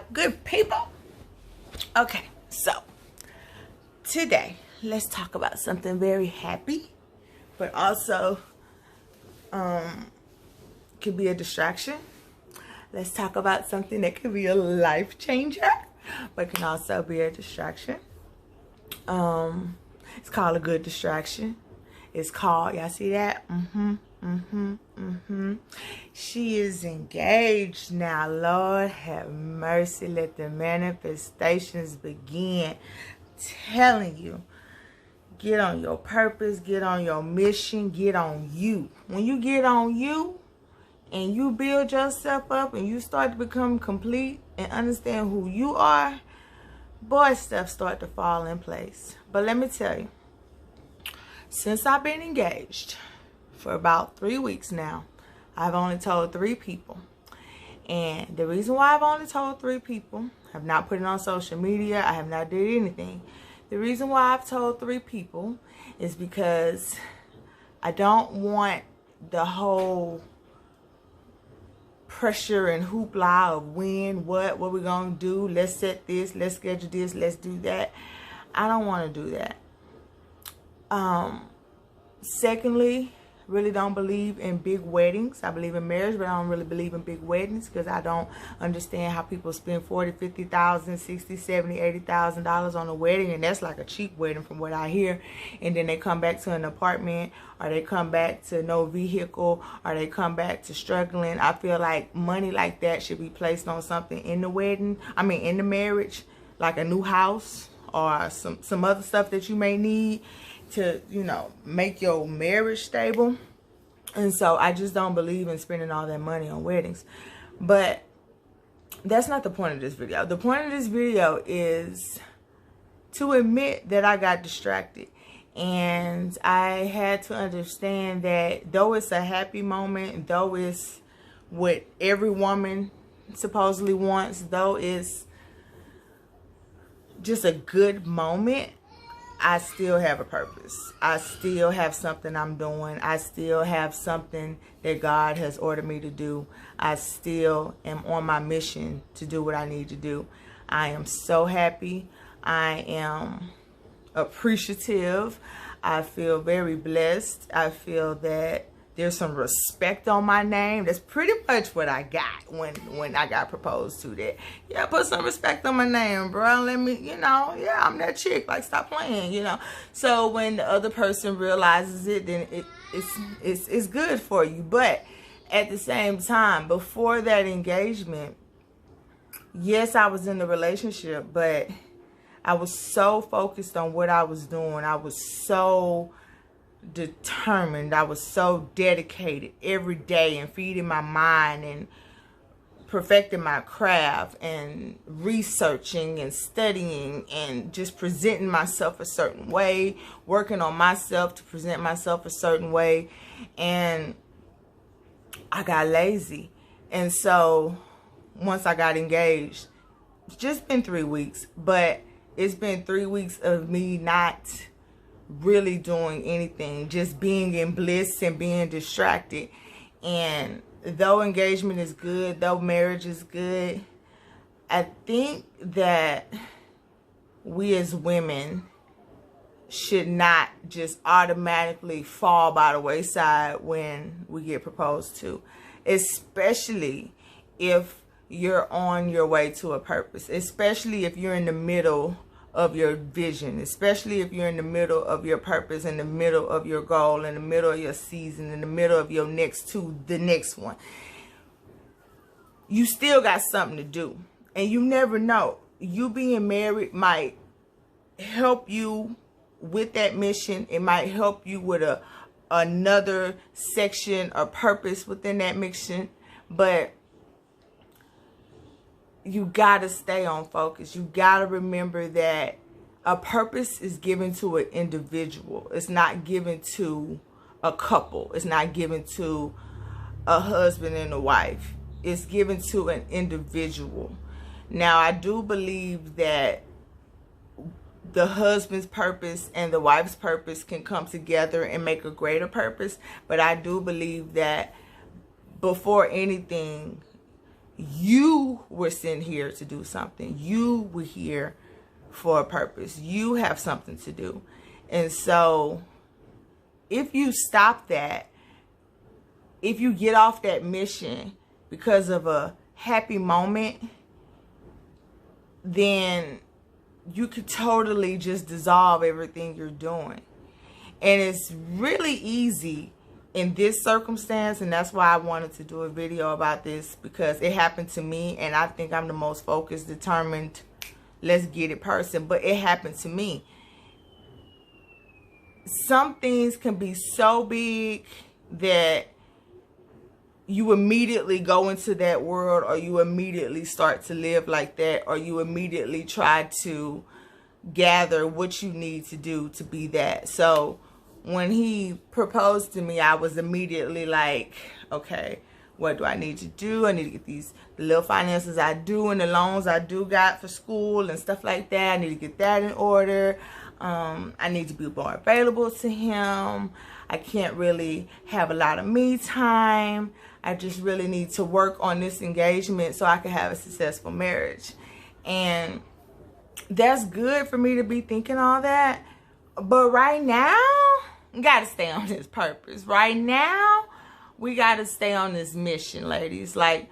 up, good people? Okay, so today let's talk about something very happy, but also could be a distraction. Let's talk about something that could be a life changer, but can also be a distraction. It's called a good distraction. It's called, y'all see that? She is engaged now. Lord have mercy. Let the manifestations begin. Telling you, get on your purpose, get on your mission, get on you. When you get on you and you build yourself up and you start to become complete and understand who you are, boy, stuff start to fall in place. But let me tell you, since I've been engaged for about 3 weeks now, I've only told 3 people. And the reason why I've only told 3 people, I have not put it on social media, I have not did anything. The reason why I've told 3 people is because I don't want the whole pressure and hoopla of when, what we're going to do. Let's set this, let's schedule this, let's do that. I don't want to do that. Secondly, really don't believe in big weddings. I believe in marriage, but I don't really believe in big weddings because I don't understand how people spend $40,000, $50,000, $60,000, $70,000, $80,000 on a wedding, and that's like a cheap wedding from what I hear. And then they come back to an apartment, or they come back to no vehicle, or they come back to struggling. I feel like money like that should be placed on something in the wedding. I mean, in the marriage, like a new house or some other stuff that you may need to, you know, make your marriage stable. And so I just don't believe in spending all that money on weddings. But that's not the point of this video. The point of this video is to admit that I got distracted. And I had to understand that though it's a happy moment, though it's what every woman supposedly wants, though it's just a good moment, I still have a purpose. I still have something I'm doing. I still have something that God has ordered me to do. I still am on my mission to do what I need to do. I am so happy. I am appreciative. I feel very blessed. I feel that there's some respect on my name. That's pretty much what I got when I got proposed to. That, yeah, put some respect on my name, bro. Let me, you know, yeah, I'm that chick. Like, stop playing, you know. So when the other person realizes it, then it's good for you. But at the same time, before that engagement, yes, I was in the relationship, but I was so focused on what I was doing. I was so determined. I was so dedicated every day and feeding my mind and perfecting my craft and researching and studying and just presenting myself a certain way, working on myself to present myself a certain way. And I got lazy. And so once I got engaged, it's just been 3 weeks, but it's been 3 weeks of me not really doing anything, just being in bliss and being distracted. And though engagement is good, though marriage is good, I think that we as women should not just automatically fall by the wayside when we get proposed to, especially if you're on your way to a purpose, especially if you're in the middle of your vision, especially if you're in the middle of your purpose, in the middle of your goal, in the middle of your season, in the middle of your next to the next one. You still got something to do. And you never know. You being married might help you with that mission. It might help you with another section or purpose within that mission. But you gotta stay on focus. You gotta remember that a purpose is given to an individual. It's not given to a couple. It's not given to a husband and a wife. It's given to an individual. Now, I do believe that the husband's purpose and the wife's purpose can come together and make a greater purpose. But I do believe that before anything, You were sent here to do something. You were here for a purpose. You have something to do. And so if you stop that, if you get off that mission because of a happy moment, then you could totally just dissolve everything you're doing. And it's really easy in this circumstance, and that's why I wanted to do a video about this, because it happened to me, and I think I'm the most focused, determined, let's get it person, but it happened to me. Some things can be so big that you immediately go into that world, or you immediately start to live like that, or you immediately try to gather what you need to do to be that. So when he proposed to me, I was immediately like, okay, what do I need to do? I need to get the little finances I do and the loans I do got for school and stuff like that. I need to get that in order. I need to be more available to him. I can't really have a lot of me time. I just really need to work on this engagement so I can have a successful marriage. And that's good for me to be thinking all that. But right now, we got to stay on this purpose. Right now, we got to stay on this mission, ladies. Like,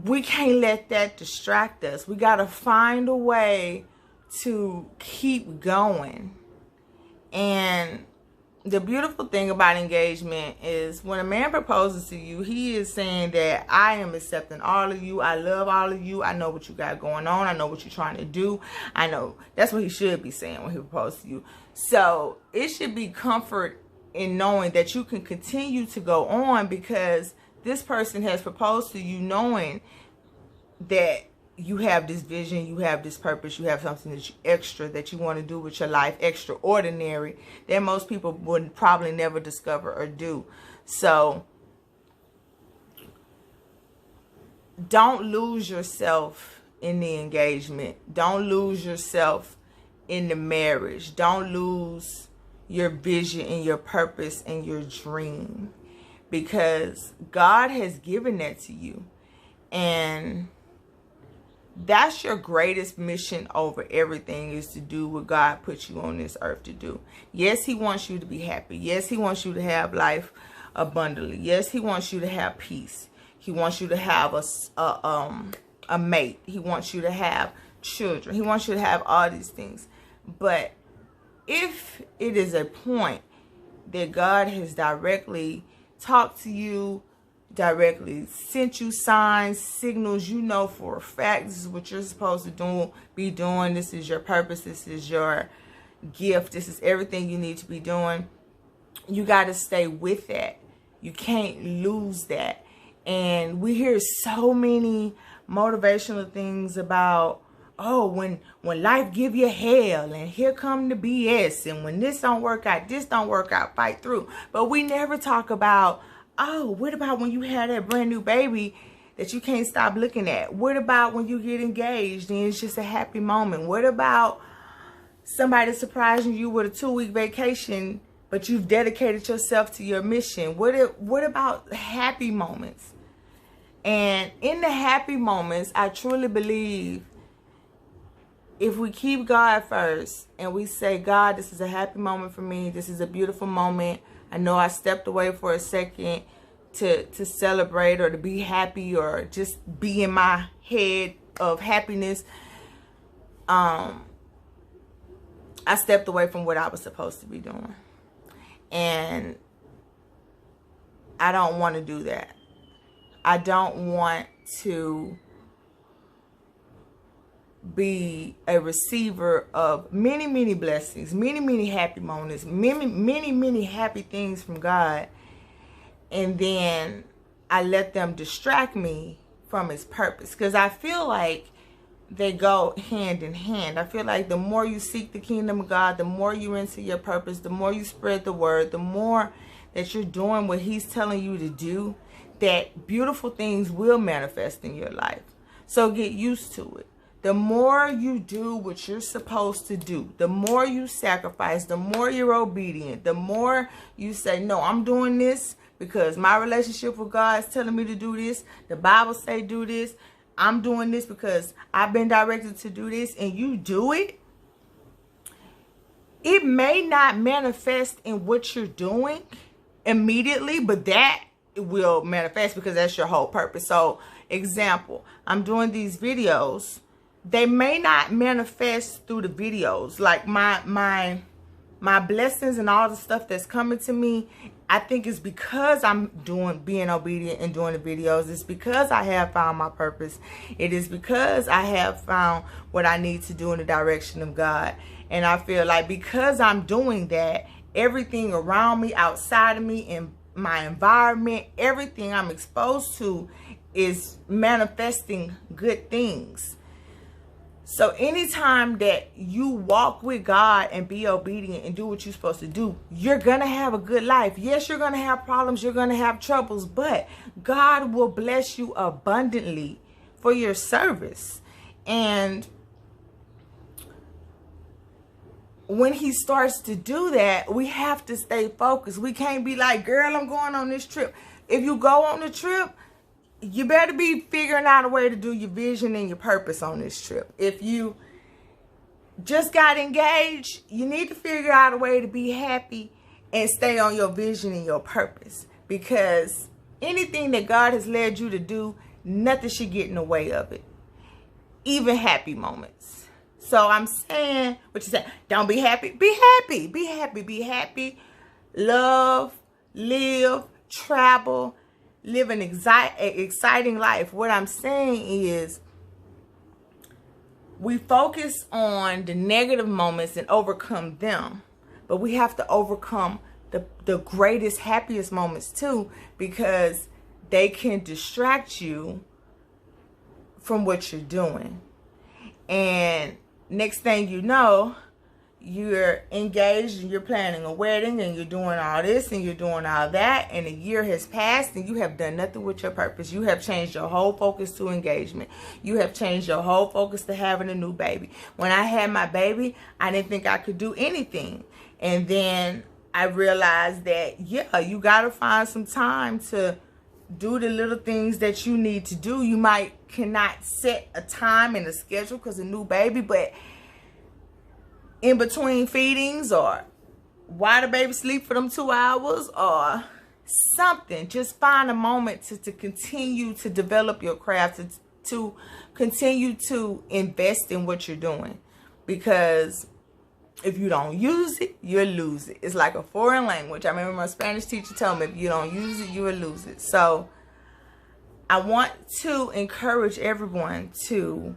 we can't let that distract us. We got to find a way to keep going. And the beautiful thing about engagement is when a man proposes to you, he is saying that I am accepting all of you. I love all of you. I know what you got going on. I know what you're trying to do. I know. That's what he should be saying when he proposes to you. So it should be comfort in knowing that you can continue to go on, because this person has proposed to you knowing that you have this vision, you have this purpose, you have something that extra that you want to do with your life, extraordinary, that most people would probably never discover or do. So don't lose yourself in the engagement. Don't lose yourself in the marriage. Don't lose your vision and your purpose and your dream, because God has given that to you. And that's your greatest mission over everything, is to do what God put you on this earth to do. Yes, he wants you to be happy. Yes, he wants you to have life abundantly. Yes, he wants you to have peace. He wants you to have a mate. He wants you to have children. He wants you to have all these things. But if it is a point that God has directly talked to you, directly sent you signs, signals, you know for a fact this is what you're supposed to be doing, this is your purpose, this is your gift, this is everything you need to be doing, you got to stay with that. You can't lose that. And we hear so many motivational things about, oh, when life give you hell, and here come the BS, and when this don't work out, fight through. But we never talk about, oh, what about when you had that brand new baby that you can't stop looking at? What about when you get engaged and it's just a happy moment? What about somebody surprising you with a 2-week vacation, but you've dedicated yourself to your mission? What about happy moments? And in the happy moments, I truly believe if we keep God first and we say, God, this is a happy moment for me. This is a beautiful moment. I know I stepped away for a second to celebrate or to be happy or just be in my head of happiness. I stepped away from what I was supposed to be doing. And I don't want to do that. I don't want to be a receiver of many, many blessings, many, many happy moments, many, many, many happy things from God, and then I let them distract me from his purpose. Because I feel like they go hand in hand. I feel like the more you seek the kingdom of God, the more you're into your purpose, the more you spread the word, the more that you're doing what he's telling you to do, that beautiful things will manifest in your life. So get used to it. The more you do what you're supposed to do, the more you sacrifice, the more you're obedient, the more you say, no, I'm doing this because my relationship with God is telling me to do this. The Bible say do this. I'm doing this because I've been directed to do this, and you do it. It may not manifest in what you're doing immediately, but that will manifest because that's your whole purpose. So, example, I'm doing these videos. They may not manifest through the videos. Like my blessings and all the stuff that's coming to me, I think it's because I'm being obedient and doing the videos. It's because I have found my purpose. It is because I have found what I need to do in the direction of God. And I feel like because I'm doing that, everything around me, outside of me, in my environment, everything I'm exposed to is manifesting good things. So anytime that you walk with God and be obedient and do what you're supposed to do, you're going to have a good life. Yes, you're going to have problems. You're going to have troubles, but God will bless you abundantly for your service. And when he starts to do that, we have to stay focused. We can't be like, girl, I'm going on this trip. If you go on the trip, you better be figuring out a way to do your vision and your purpose on this trip. If you just got engaged, you need to figure out a way to be happy and stay on your vision and your purpose. Because anything that God has led you to do, nothing should get in the way of it. Even happy moments. So I'm saying, what you say, don't be happy. Be happy. Be happy. Be happy. Love, live, travel. Live an exciting life. What I'm saying is we focus on the negative moments and overcome them. But we have to overcome the greatest, happiest moments too, because they can distract you from what you're doing. And next thing you know, you're engaged and you're planning a wedding and you're doing all this and you're doing all that, and a year has passed and you have done nothing with your purpose. You have changed your whole focus to engagement. You have changed your whole focus to having a new baby. When I had my baby, I didn't think I could do anything. And then I realized that, yeah, you got to find some time to do the little things that you need to do. You cannot set a time and a schedule because a new baby, but in between feedings, or why the baby sleep for them 2 hours or something, just find a moment to continue to develop your craft, to continue to invest in what you're doing. Because if you don't use it, you'll lose it. It's like a foreign language. I remember my Spanish teacher told me, if you don't use it, you will lose it. So I want to encourage everyone to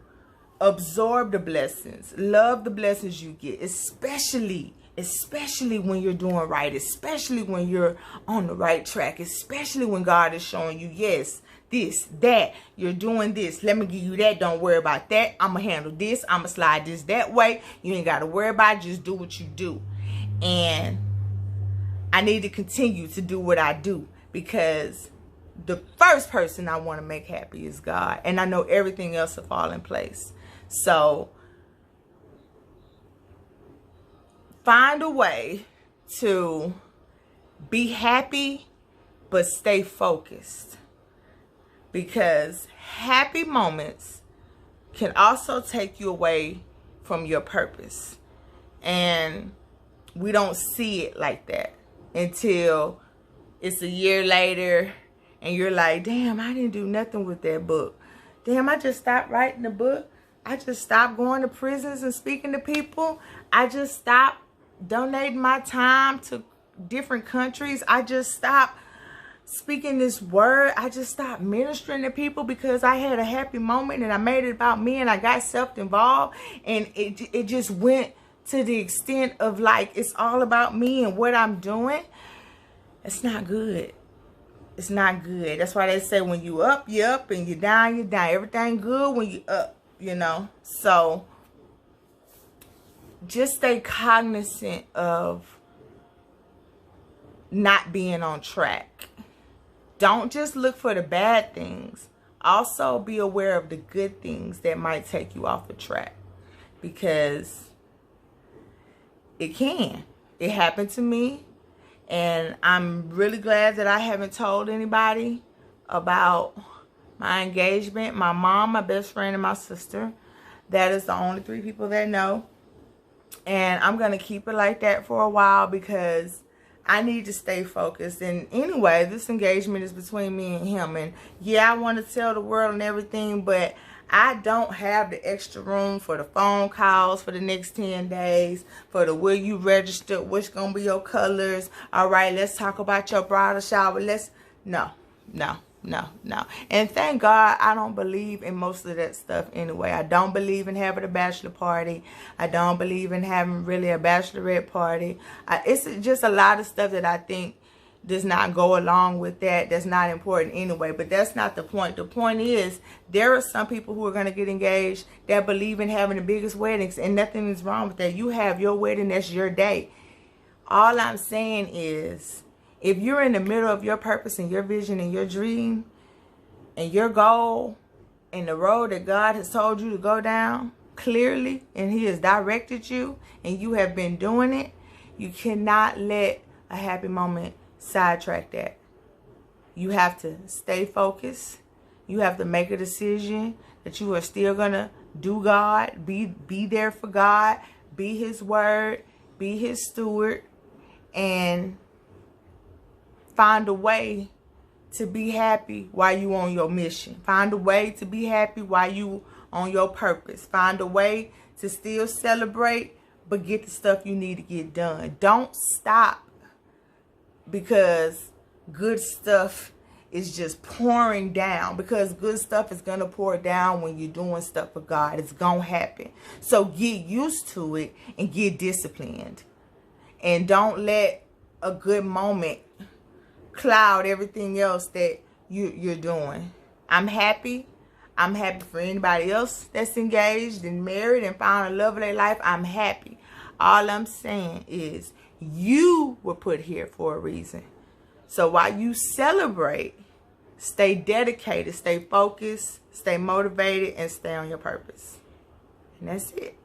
absorb the blessings, love the blessings you get, especially when you're doing right, especially when you're on the right track, especially when God is showing you, yes, this, that, you're doing this, let me give you that, don't worry about that, I'm gonna handle this, I'm gonna slide this that way, you ain't gotta worry about it, just do what you do. And I need to continue to do what I do, because the first person I want to make happy is God, and I know everything else will fall in place. So find a way to be happy, but stay focused. Because happy moments can also take you away from your purpose. And we don't see it like that until it's a year later and you're like, damn, I didn't do nothing with that book. Damn, I just stopped writing the book. I just stopped going to prisons and speaking to people. I just stopped donating my time to different countries. I just stopped speaking this word. I just stopped ministering to people because I had a happy moment and I made it about me and I got self-involved. And it just went to the extent of like, it's all about me and what I'm doing. It's not good. It's not good. That's why they say when you up, you up, and you down, you down. Everything good when you up, you know. So just stay cognizant of not being on track. Don't just look for the bad things. Also be aware of the good things that might take you off the track, because it can. It happened to me. And I'm really glad that I haven't told anybody about my engagement. My mom, my best friend, and my sister. That is the only 3 people that know. And I'm going to keep it like that for a while because I need to stay focused. And anyway, this engagement is between me and him. And yeah, I want to tell the world and everything, but I don't have the extra room for the phone calls for the next 10 days, for the will you register, what's going to be your colors. All right, let's talk about your bridal shower. No. And thank God I don't believe in most of that stuff anyway. I don't believe in having a bachelor party. I don't believe in having really a bachelorette party. It's just a lot of stuff that I think does not go along with that. That's not important anyway, but that's not the point. The point is there are some people who are going to get engaged that believe in having the biggest weddings, and nothing is wrong with that. You have your wedding, that's your day. All I'm saying is, if you're in the middle of your purpose and your vision and your dream and your goal and the road that God has told you to go down clearly, and he has directed you and you have been doing it, you cannot let a happy moment sidetrack that. You have to stay focused. You have to make a decision that you are still going to do God, be there for God, be his word, be his steward, and find a way to be happy while you on your mission. Find a way to be happy while you on your purpose. Find a way to still celebrate, but get the stuff you need to get done. Don't stop because good stuff is just pouring down, because good stuff is going to pour down when you're doing stuff for God. It's going to happen. So get used to it and get disciplined. And don't let a good moment cloud everything else that you're doing. I'm happy. I'm happy for anybody else that's engaged and married and found a love of their life. I'm happy. All I'm saying is you were put here for a reason. So while you celebrate, stay dedicated, stay focused, stay motivated, and stay on your purpose. And that's it.